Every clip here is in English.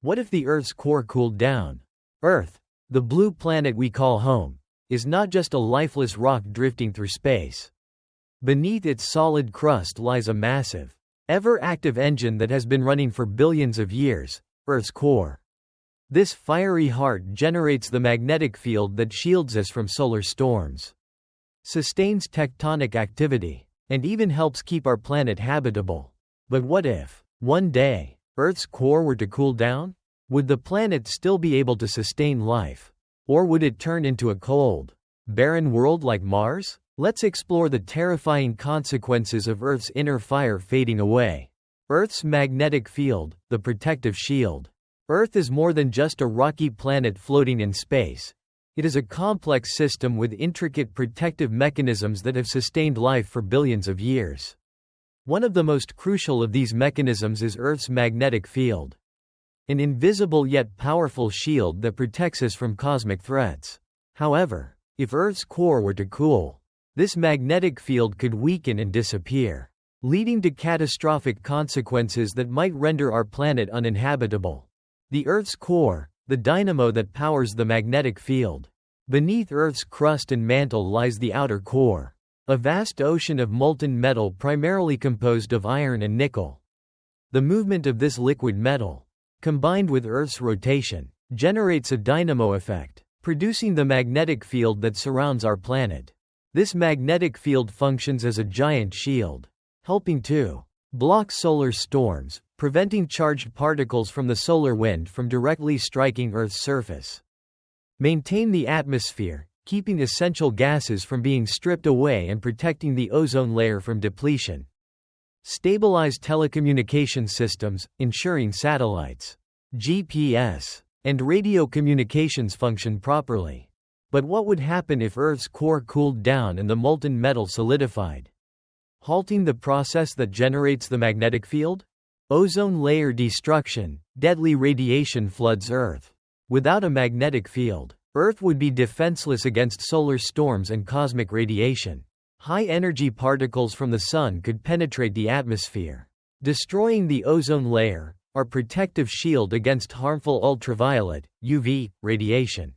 What if the Earth's core cooled down? Earth, the blue planet we call home, is not just a lifeless rock drifting through space. Beneath its solid crust lies a massive, ever-active engine that has been running for billions of years, Earth's core. This fiery heart generates the magnetic field that shields us from solar storms, sustains tectonic activity, and even helps keep our planet habitable. But what if, one day, Earth's core were to cool down? Would the planet still be able to sustain life? Or would it turn into a cold, barren world like Mars? Let's explore the terrifying consequences of Earth's inner fire fading away. Earth's magnetic field, the protective shield. Earth is more than just a rocky planet floating in space. It is a complex system with intricate protective mechanisms that have sustained life for billions of years. One of the most crucial of these mechanisms is Earth's magnetic field. An invisible yet powerful shield that protects us from cosmic threats. However, if Earth's core were to cool, this magnetic field could weaken and disappear, leading to catastrophic consequences that might render our planet uninhabitable. The Earth's core, the dynamo that powers the magnetic field. Beneath Earth's crust and mantle lies the outer core, a vast ocean of molten metal primarily composed of iron and nickel. The movement of this liquid metal, combined with Earth's rotation, generates a dynamo effect, producing the magnetic field that surrounds our planet. This magnetic field functions as a giant shield, helping to block solar storms, preventing charged particles from the solar wind from directly striking Earth's surface. Maintain the atmosphere, keeping essential gases from being stripped away and protecting the ozone layer from depletion. Stabilize telecommunication systems, ensuring satellites, GPS, and radio communications function properly. But what would happen if Earth's core cooled down and the molten metal solidified? Halting the process that generates the magnetic field? Ozone layer destruction, deadly radiation floods Earth. Without a magnetic field, Earth would be defenseless against solar storms and cosmic radiation. High-energy particles from the sun could penetrate the atmosphere, destroying the ozone layer, our protective shield against harmful ultraviolet, UV, radiation.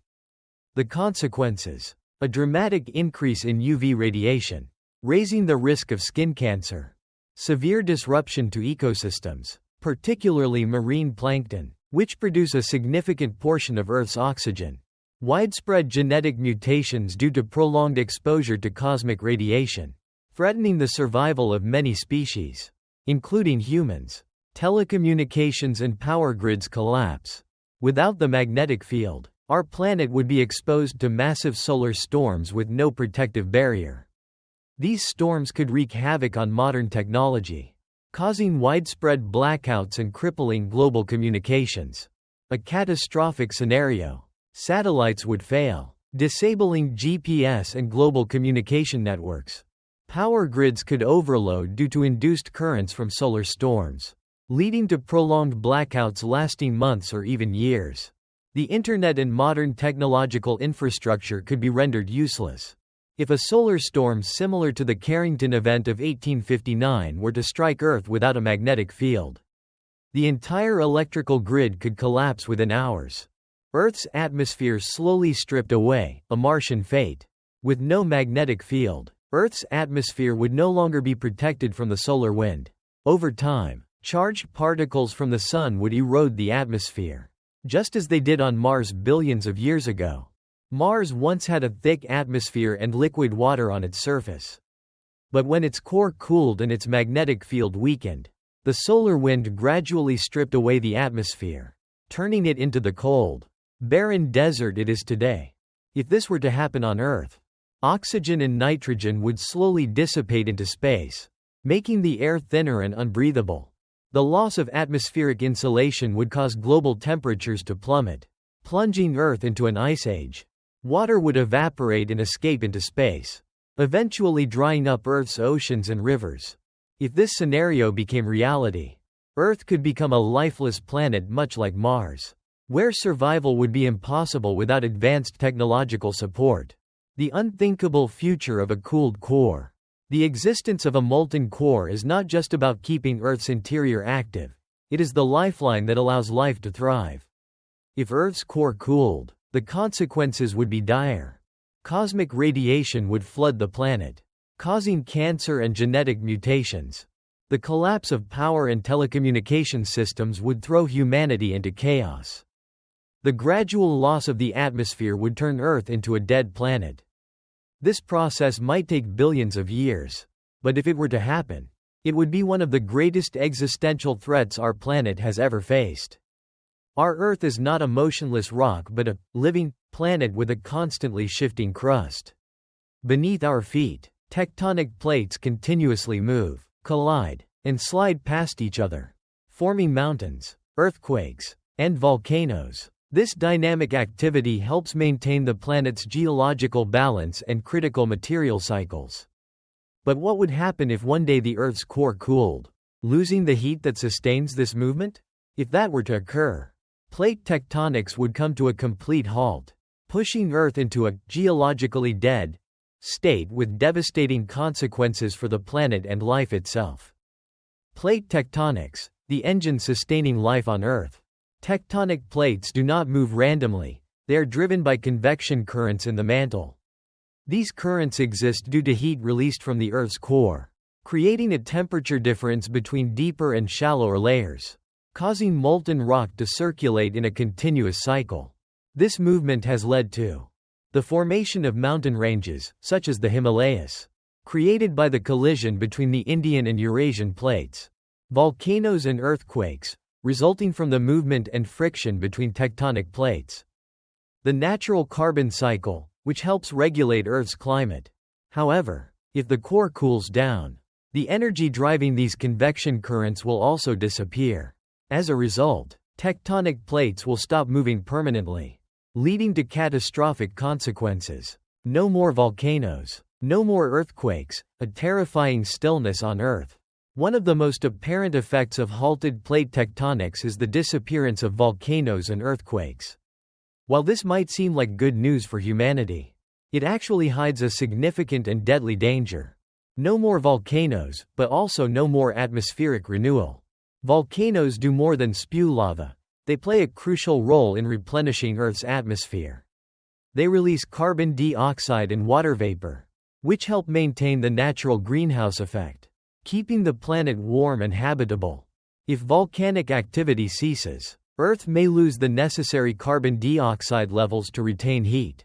The consequences: a dramatic increase in UV radiation, raising the risk of skin cancer. Severe disruption to ecosystems, particularly marine plankton, which produce a significant portion of Earth's oxygen. Widespread genetic mutations due to prolonged exposure to cosmic radiation, threatening the survival of many species, including humans. Telecommunications and power grids collapse. Without the magnetic field, our planet would be exposed to massive solar storms with no protective barrier. These storms could wreak havoc on modern technology, causing widespread blackouts and crippling global communications. A catastrophic scenario. Satellites would fail, disabling GPS and global communication networks. Power grids could overload due to induced currents from solar storms, leading to prolonged blackouts lasting months or even years. The internet and modern technological infrastructure could be rendered useless. If a solar storm similar to the Carrington event of 1859 were to strike Earth without a magnetic field, the entire electrical grid could collapse within hours. Earth's atmosphere slowly stripped away, a Martian fate. With no magnetic field, Earth's atmosphere would no longer be protected from the solar wind. Over time, charged particles from the sun would erode the atmosphere, just as they did on Mars billions of years ago. Mars once had a thick atmosphere and liquid water on its surface. But when its core cooled and its magnetic field weakened, the solar wind gradually stripped away the atmosphere, turning it into the cold, barren desert it is today. If this were to happen on Earth, oxygen and nitrogen would slowly dissipate into space, making the air thinner and unbreathable. The loss of atmospheric insulation would cause global temperatures to plummet, plunging Earth into an ice age. Water would evaporate and escape into space, eventually drying up Earth's oceans and rivers. If this scenario became reality, Earth could become a lifeless planet much like Mars, where survival would be impossible without advanced technological support. The unthinkable future of a cooled core. The existence of a molten core is not just about keeping Earth's interior active. It is the lifeline that allows life to thrive. If Earth's core cooled, the consequences would be dire. Cosmic radiation would flood the planet, causing cancer and genetic mutations. The collapse of power and telecommunication systems would throw humanity into chaos. The gradual loss of the atmosphere would turn Earth into a dead planet. This process might take billions of years, but if it were to happen, it would be one of the greatest existential threats our planet has ever faced. Our Earth is not a motionless rock but a living planet with a constantly shifting crust. Beneath our feet, tectonic plates continuously move, collide, and slide past each other, forming mountains, earthquakes, and volcanoes. This dynamic activity helps maintain the planet's geological balance and critical material cycles. But what would happen if one day the Earth's core cooled, losing the heat that sustains this movement? If that were to occur, plate tectonics would come to a complete halt, pushing Earth into a geologically dead state with devastating consequences for the planet and life itself. Plate tectonics, the engine sustaining life on Earth. Tectonic plates do not move randomly, they are driven by convection currents in the mantle. These currents exist due to heat released from the Earth's core, creating a temperature difference between deeper and shallower layers, causing molten rock to circulate in a continuous cycle. This movement has led to the formation of mountain ranges, such as the Himalayas, created by the collision between the Indian and Eurasian plates, volcanoes and earthquakes, resulting from the movement and friction between tectonic plates. The natural carbon cycle, which helps regulate Earth's climate. However, if the core cools down, the energy driving these convection currents will also disappear. As a result, tectonic plates will stop moving permanently, leading to catastrophic consequences. No more volcanoes, no more earthquakes, a terrifying stillness on Earth. One of the most apparent effects of halted plate tectonics is the disappearance of volcanoes and earthquakes. While this might seem like good news for humanity, it actually hides a significant and deadly danger. No more volcanoes, but also no more atmospheric renewal. Volcanoes do more than spew lava. They play a crucial role in replenishing Earth's atmosphere. They release carbon dioxide and water vapor, which help maintain the natural greenhouse effect, keeping the planet warm and habitable. If volcanic activity ceases, Earth may lose the necessary carbon dioxide levels to retain heat,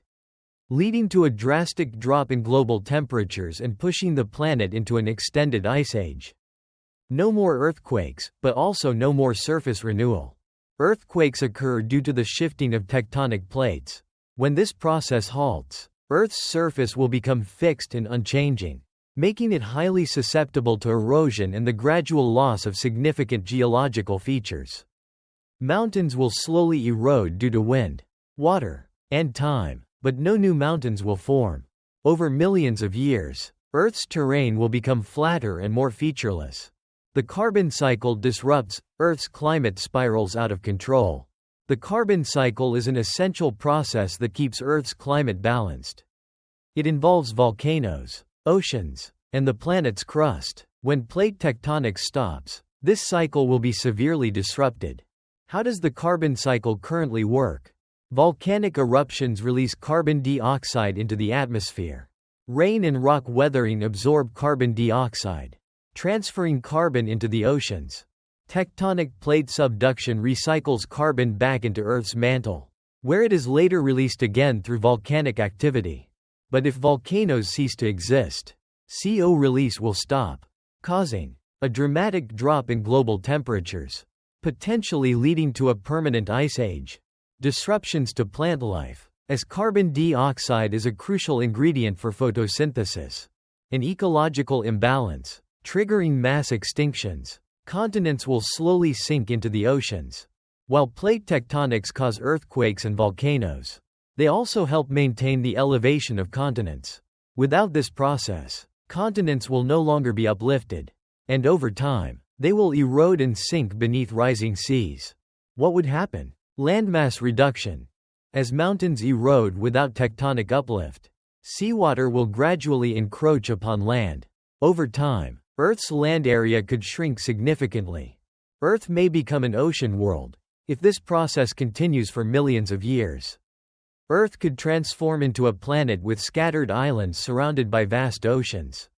leading to a drastic drop in global temperatures and pushing the planet into an extended ice age. No more earthquakes, but also no more surface renewal. Earthquakes occur due to the shifting of tectonic plates. When this process halts, Earth's surface will become fixed and unchanging, making it highly susceptible to erosion and the gradual loss of significant geological features. Mountains will slowly erode due to wind, water, and time, but no new mountains will form. Over millions of years, Earth's terrain will become flatter and more featureless. The carbon cycle disrupts, Earth's climate spirals out of control. The carbon cycle is an essential process that keeps Earth's climate balanced. It involves volcanoes, oceans, and the planet's crust. When plate tectonics stops, this cycle will be severely disrupted. How does the carbon cycle currently work? Volcanic eruptions release carbon dioxide into the atmosphere. Rain and rock weathering absorb carbon dioxide, transferring carbon into the oceans. Tectonic plate subduction recycles carbon back into Earth's mantle, where it is later released again through volcanic activity. But if volcanoes cease to exist, CO release will stop, causing a dramatic drop in global temperatures, potentially leading to a permanent ice age. Disruptions to plant life, as carbon dioxide is a crucial ingredient for photosynthesis. An ecological imbalance, triggering mass extinctions. Continents will slowly sink into the oceans. While plate tectonics cause earthquakes and volcanoes, they also help maintain the elevation of continents. Without this process, continents will no longer be uplifted, and over time, they will erode and sink beneath rising seas. What would happen? Landmass reduction. As mountains erode without tectonic uplift, seawater will gradually encroach upon land. Over time, Earth's land area could shrink significantly. Earth may become an ocean world. If this process continues for millions of years, Earth could transform into a planet with scattered islands surrounded by vast oceans.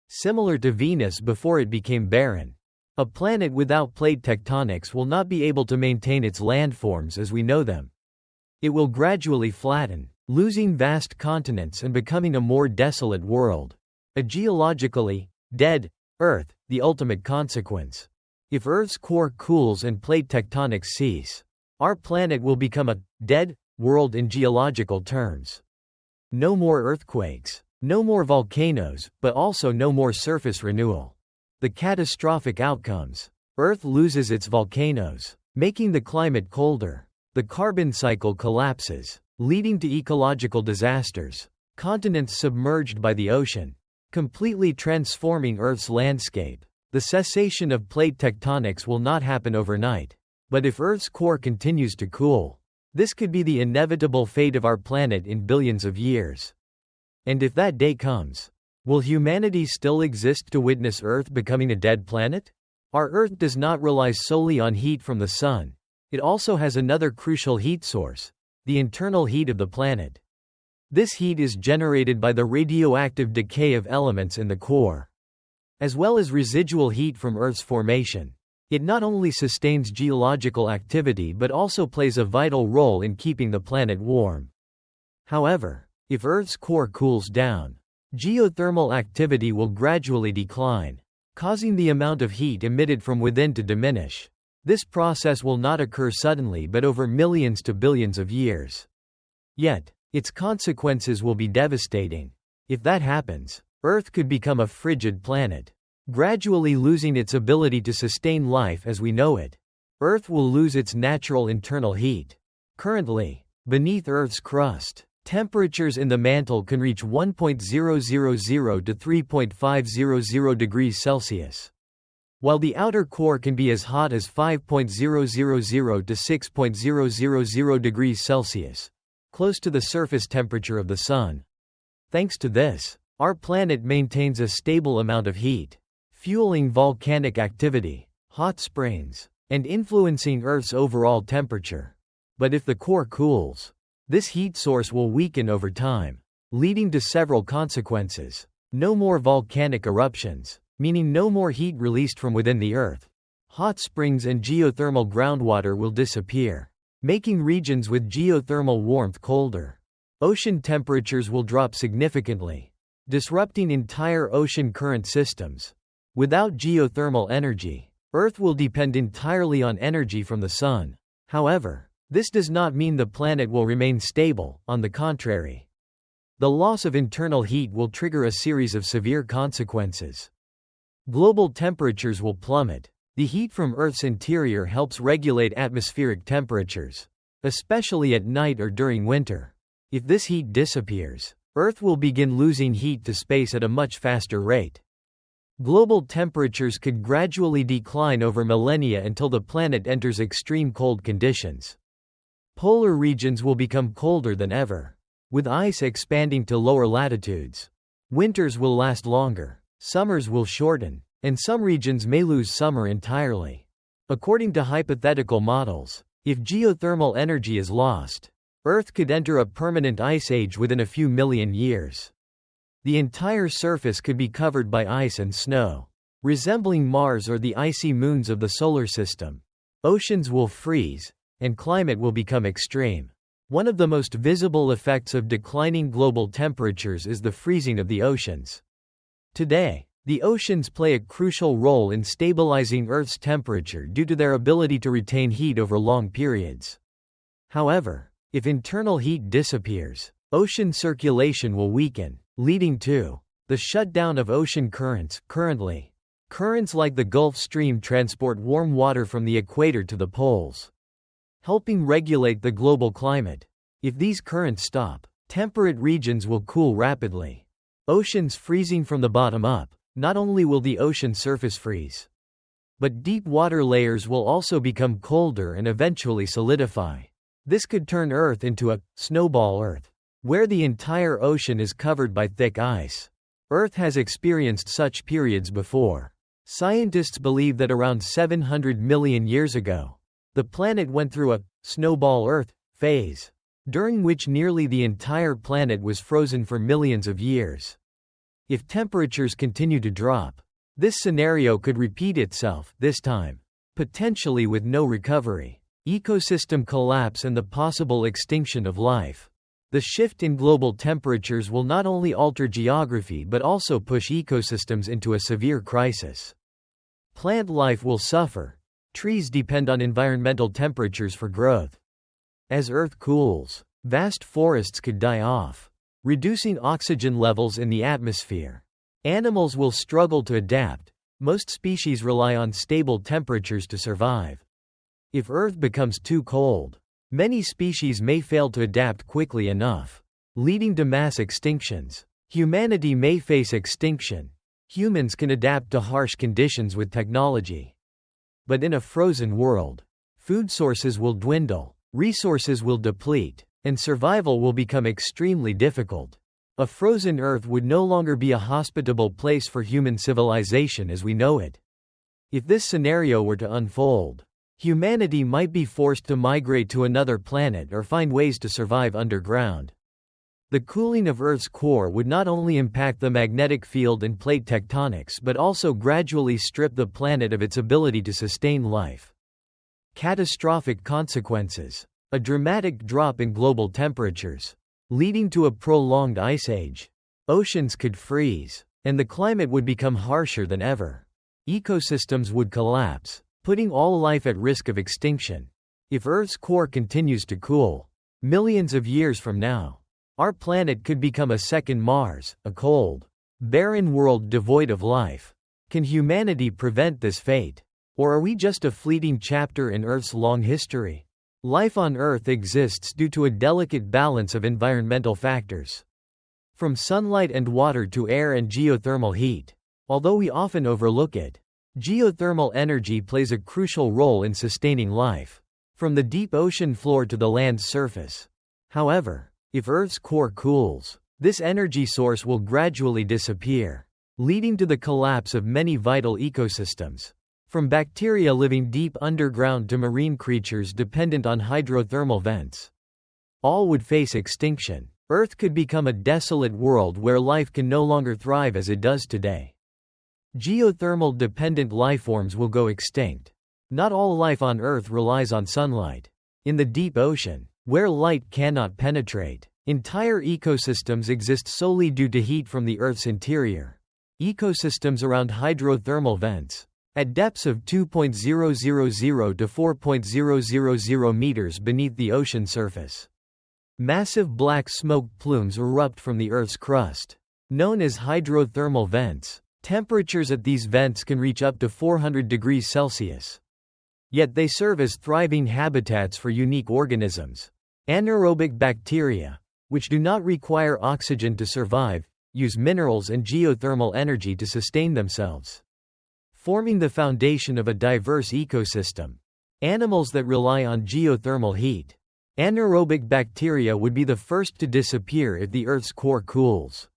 Similar to Venus before it became barren. A planet without plate tectonics will not be able to maintain its landforms as we know them. It will gradually flatten, losing vast continents and becoming a more desolate world. A geologically dead Earth, the ultimate consequence. If Earth's core cools and plate tectonics cease, our planet will become a dead world in geological terms. No more earthquakes, no more volcanoes, but also no more surface renewal. The catastrophic outcomes: Earth loses its volcanoes, making the climate colder. The carbon cycle collapses, leading to ecological disasters. Continents submerged by the ocean, completely transforming Earth's landscape. The cessation of plate tectonics will not happen overnight. But if Earth's core continues to cool, this could be the inevitable fate of our planet in billions of years. And if that day comes, will humanity still exist to witness Earth becoming a dead planet? Our Earth does not rely solely on heat from the sun. It also has another crucial heat source: the internal heat of the planet. This heat is generated by the radioactive decay of elements in the core, as well as residual heat from Earth's formation. It not only sustains geological activity but also plays a vital role in keeping the planet warm. However, if Earth's core cools down, geothermal activity will gradually decline, causing the amount of heat emitted from within to diminish. This process will not occur suddenly but over millions to billions of years. Yet, its consequences will be devastating. If that happens, Earth could become a frigid planet, gradually losing its ability to sustain life as we know it. Earth will lose its natural internal heat. Currently, beneath Earth's crust, temperatures in the mantle can reach 1.000 to 3.500 degrees Celsius, while the outer core can be as hot as 5.000 to 6.000 degrees Celsius, close to the surface temperature of the Sun. Thanks to this, our planet maintains a stable amount of heat, fueling volcanic activity, hot springs, and influencing Earth's overall temperature. But if the core cools, this heat source will weaken over time, leading to several consequences. No more volcanic eruptions, meaning no more heat released from within the Earth. Hot springs and geothermal groundwater will disappear, making regions with geothermal warmth colder. Ocean temperatures will drop significantly, disrupting entire ocean current systems. Without geothermal energy, Earth will depend entirely on energy from the sun. However, this does not mean the planet will remain stable. On the contrary, the loss of internal heat will trigger a series of severe consequences. Global temperatures will plummet. The heat from Earth's interior helps regulate atmospheric temperatures, especially at night or during winter. If this heat disappears, Earth will begin losing heat to space at a much faster rate. Global temperatures could gradually decline over millennia until the planet enters extreme cold conditions. Polar regions will become colder than ever, with ice expanding to lower latitudes. Winters will last longer, summers will shorten, and some regions may lose summer entirely. According to hypothetical models, if geothermal energy is lost, Earth could enter a permanent ice age within a few million years. The entire surface could be covered by ice and snow, resembling Mars or the icy moons of the solar system. Oceans will freeze, and climate will become extreme. One of the most visible effects of declining global temperatures is the freezing of the oceans. Today, the oceans play a crucial role in stabilizing Earth's temperature due to their ability to retain heat over long periods. However, if internal heat disappears, ocean circulation will weaken, leading to the shutdown of ocean currents. Currently, currents like the Gulf Stream transport warm water from the equator to the poles, helping regulate the global climate. If these currents stop, temperate regions will cool rapidly. Oceans freezing from the bottom up. Not only will the ocean surface freeze, but deep water layers will also become colder and eventually solidify. This could turn Earth into a snowball Earth, where the entire ocean is covered by thick ice. Earth has experienced such periods before. Scientists believe that around 700 million years ago, the planet went through a snowball Earth phase, during which nearly the entire planet was frozen for millions of years. If temperatures continue to drop, this scenario could repeat itself, this time, potentially with no recovery, ecosystem collapse and the possible extinction of life. The shift in global temperatures will not only alter geography but also push ecosystems into a severe crisis. Plant life will suffer. Trees depend on environmental temperatures for growth. As Earth cools, vast forests could die off, reducing oxygen levels in the atmosphere. Animals will struggle to adapt. Most species rely on stable temperatures to survive. If Earth becomes too cold, many species may fail to adapt quickly enough, leading to mass extinctions. Humanity may face extinction. Humans can adapt to harsh conditions with technology. But in a frozen world, food sources will dwindle, resources will deplete, and survival will become extremely difficult. A frozen Earth would no longer be a hospitable place for human civilization as we know it. If this scenario were to unfold, humanity might be forced to migrate to another planet or find ways to survive underground. The cooling of Earth's core would not only impact the magnetic field and plate tectonics but also gradually strip the planet of its ability to sustain life. Catastrophic consequences. A dramatic drop in global temperatures, leading to a prolonged ice age. Oceans could freeze, and the climate would become harsher than ever. Ecosystems would collapse, putting all life at risk of extinction. If Earth's core continues to cool, millions of years from now, our planet could become a second Mars, a cold, barren world devoid of life. Can humanity prevent this fate? Or are we just a fleeting chapter in Earth's long history? Life on Earth exists due to a delicate balance of environmental factors. From sunlight and water to air and geothermal heat. Although we often overlook it, geothermal energy plays a crucial role in sustaining life, from the deep ocean floor to the land's surface. However, if Earth's core cools, this energy source will gradually disappear, leading to the collapse of many vital ecosystems. From bacteria living deep underground to marine creatures dependent on hydrothermal vents. All would face extinction. Earth could become a desolate world where life can no longer thrive as it does today. Geothermal-dependent lifeforms will go extinct. Not all life on Earth relies on sunlight. In the deep ocean, where light cannot penetrate, entire ecosystems exist solely due to heat from the Earth's interior. Ecosystems around hydrothermal vents, at depths of 2.000 to 4.000 meters beneath the ocean surface. Massive black smoke plumes erupt from the Earth's crust, known as hydrothermal vents. Temperatures at these vents can reach up to 400 degrees Celsius. Yet they serve as thriving habitats for unique organisms. Anaerobic bacteria, which do not require oxygen to survive, use minerals and geothermal energy to sustain themselves, forming the foundation of a diverse ecosystem. Animals that rely on geothermal heat. Anaerobic bacteria would be the first to disappear if the Earth's core cools,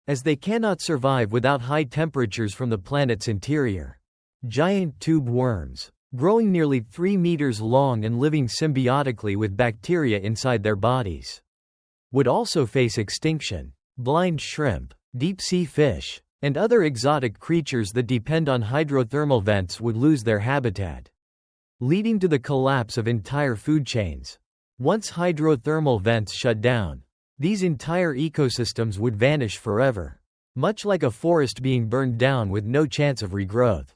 as they cannot survive without high temperatures from the planet's interior. Giant tube worms, growing nearly 3 meters long and living symbiotically with bacteria inside their bodies, would also face extinction. Blind shrimp, deep-sea fish, and other exotic creatures that depend on hydrothermal vents would lose their habitat, leading to the collapse of entire food chains. Once hydrothermal vents shut down, these entire ecosystems would vanish forever, much like a forest being burned down with no chance of regrowth.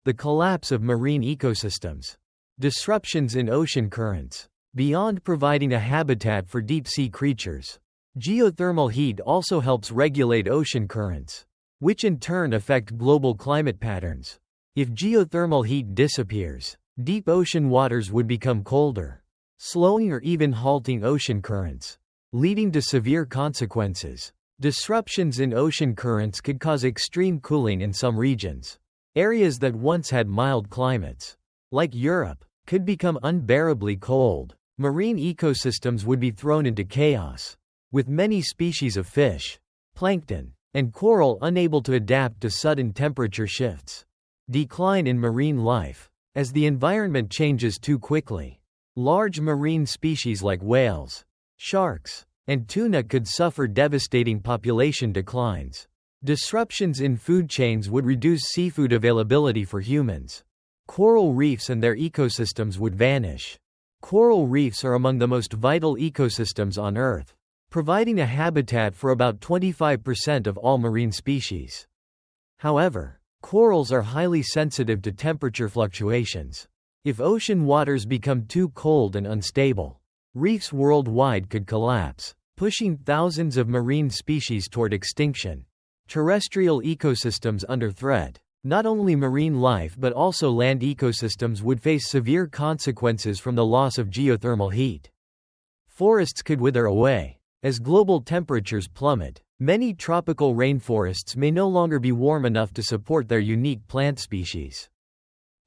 The collapse of marine ecosystems. Disruptions in ocean currents. Beyond providing a habitat for deep-sea creatures, geothermal heat also helps regulate ocean currents, which in turn affect global climate patterns. If geothermal heat disappears, deep ocean waters would become colder, slowing or even halting ocean currents, leading to severe consequences. Disruptions in ocean currents could cause extreme cooling in some regions. Areas that once had mild climates, like Europe, could become unbearably cold. Marine ecosystems would be thrown into chaos, with many species of fish, plankton, and coral unable to adapt to sudden temperature shifts. Decline in marine life. As the environment changes too quickly, large marine species like whales, sharks, and tuna could suffer devastating population declines. Disruptions in food chains would reduce seafood availability for humans. Coral reefs and their ecosystems would vanish. Coral reefs are among the most vital ecosystems on Earth, providing a habitat for about 25% of all marine species. However, corals are highly sensitive to temperature fluctuations. If ocean waters become too cold and unstable, reefs worldwide could collapse, pushing thousands of marine species toward extinction. Terrestrial ecosystems under threat. Not only marine life but also land ecosystems would face severe consequences from the loss of geothermal heat. Forests could wither away. As global temperatures plummet, many tropical rainforests may no longer be warm enough to support their unique plant species.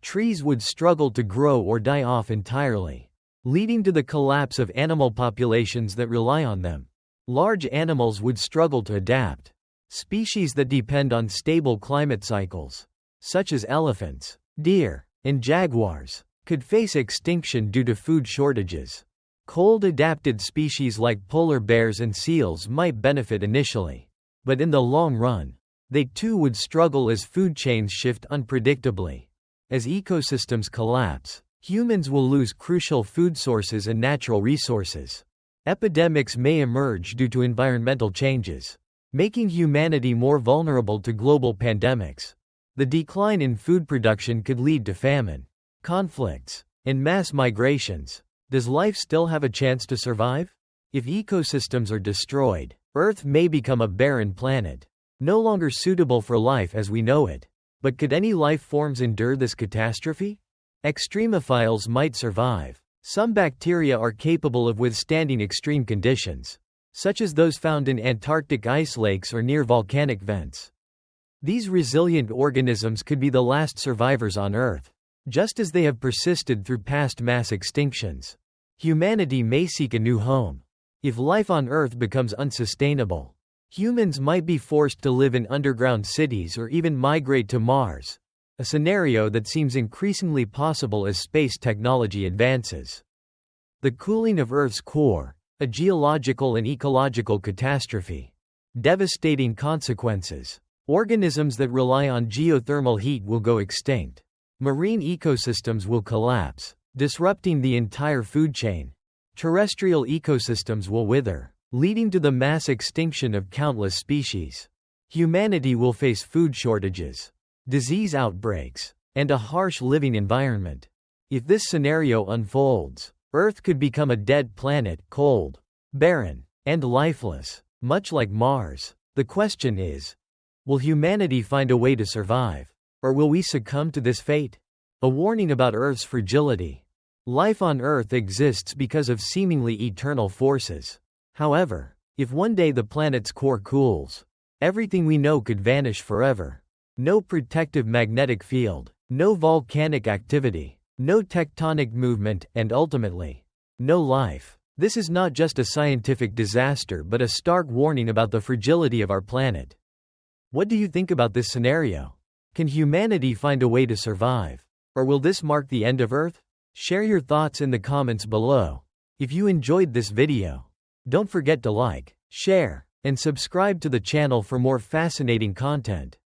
Trees would struggle to grow or die off entirely, leading to the collapse of animal populations that rely on them. Large animals would struggle to adapt. Species that depend on stable climate cycles, such as elephants, deer, and jaguars, could face extinction due to food shortages. Cold-adapted species like polar bears and seals might benefit initially, but in the long run, they too would struggle as food chains shift unpredictably. As ecosystems collapse, humans will lose crucial food sources and natural resources. Epidemics may emerge due to environmental changes, making humanity more vulnerable to global pandemics. The decline in food production could lead to famine, conflicts, and mass migrations. Does life still have a chance to survive? If ecosystems are destroyed, Earth may become a barren planet, no longer suitable for life as we know it. But could any life forms endure this catastrophe? Extremophiles might survive. Some bacteria are capable of withstanding extreme conditions, such as those found in Antarctic ice lakes or near volcanic vents. These resilient organisms could be the last survivors on Earth, just as they have persisted through past mass extinctions. Humanity may seek a new home. If life on Earth becomes unsustainable, humans might be forced to live in underground cities or even migrate to Mars, a scenario that seems increasingly possible as space technology advances. The cooling of Earth's core, a geological and ecological catastrophe. Devastating consequences. Organisms that rely on geothermal heat will go extinct. Marine ecosystems will collapse, disrupting the entire food chain. Terrestrial ecosystems will wither, leading to the mass extinction of countless species. Humanity will face food shortages, disease outbreaks, and a harsh living environment. If this scenario unfolds, Earth could become a dead planet, cold, barren, and lifeless, much like Mars. The question is, will humanity find a way to survive? Or will we succumb to this fate? A warning about Earth's fragility. Life on Earth exists because of seemingly eternal forces. However, if one day the planet's core cools, everything we know could vanish forever. No protective magnetic field, no volcanic activity, no tectonic movement, and ultimately, no life. This is not just a scientific disaster but a stark warning about the fragility of our planet. What do you think about this scenario? Can humanity find a way to survive? Or will this mark the end of Earth? Share your thoughts in the comments below. If you enjoyed this video, don't forget to like, share, and subscribe to the channel for more fascinating content.